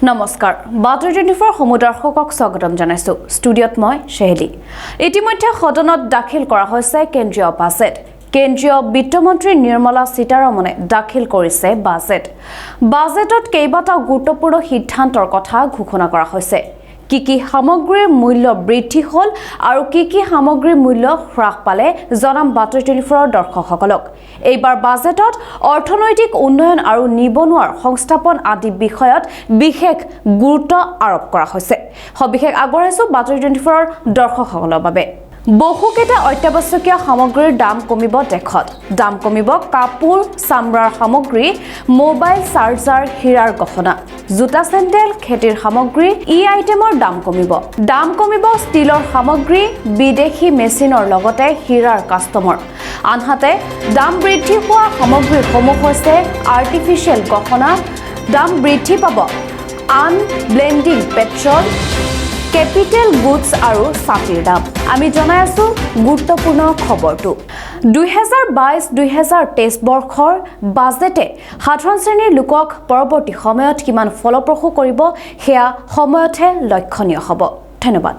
নমস্কাৰ বাতৰি 24 সমুদৰ্শকক স্বাগতম জনাইছো ষ্টুডিঅত মই শেহলি ইতিমধ্যে সদনত দাখিল কৰা হৈছে কেন্দ্ৰীয় বাজেট কেন্দ্ৰীয় বিত্তমন্ত্ৰী নিৰ্মলা সীতাৰমণে দাখিল কৰিছে বাজেটত কেইবাটাও গুৰুত্বপূৰ্ণ সিদ্ধান্তৰ কথা ঘোষণা কৰা হৈছে কি সামগ্ৰীৰ মূল্য বৃদ্ধি হল আৰু কি সামগ্ৰীৰ মূল্য হ্ৰাস পালে জনাম বাতৰি 24 দৰ্শকসকলক এইবাৰ বাজেটত অৰ্থনৈতিক উন্নয়ন আৰু নিবনুৱাৰ সংস্থাপন আদি বিষয়ত বিশেষ গুৰুত্ব আৰোপ কৰা হৈছে সবিশেষ আগবঢ়াইছো বাতৰি 24 দৰ্শকসকলৰ বাবে বহুকেইটা অত্যাৱশ্যকীয় সামগ্ৰীৰ দাম কমিব দেখত দাম কমিব কাপোৰ চামৰাৰ সামগ্ৰী মোবাইল চাৰ্জাৰ হীৰাৰ গহনা জোতা চেণ্ডেল খেতিৰ সামগ্ৰী আইটেমৰ দাম কমিব ষ্টিলৰ সামগ্ৰী বিদেশী মেচিনৰ লগতে হীৰাৰ কাষ্টমৰ আনহাতে দাম বৃদ্ধি হোৱা সামগ্ৰীসমূহ হৈছে আৰ্টিফিচিয়েল গহনা দাম বৃদ্ধি পাব আনব্লেন্ডিং পেট্ৰল কেপিটেল গুডছ আৰু ছাতিৰ দাম আমি জনাই আছো গুৰুত্বপূৰ্ণ খবৰটো 2022-2023 বৰ্ষৰ বাজেটে সাধাৰণ শ্ৰেণীৰ লোকক পৰৱৰ্তী সময়ত কিমান ফলপ্ৰসূ কৰিব সেয়া সময়তহে লক্ষণীয় হ'ব ধন্যবাদ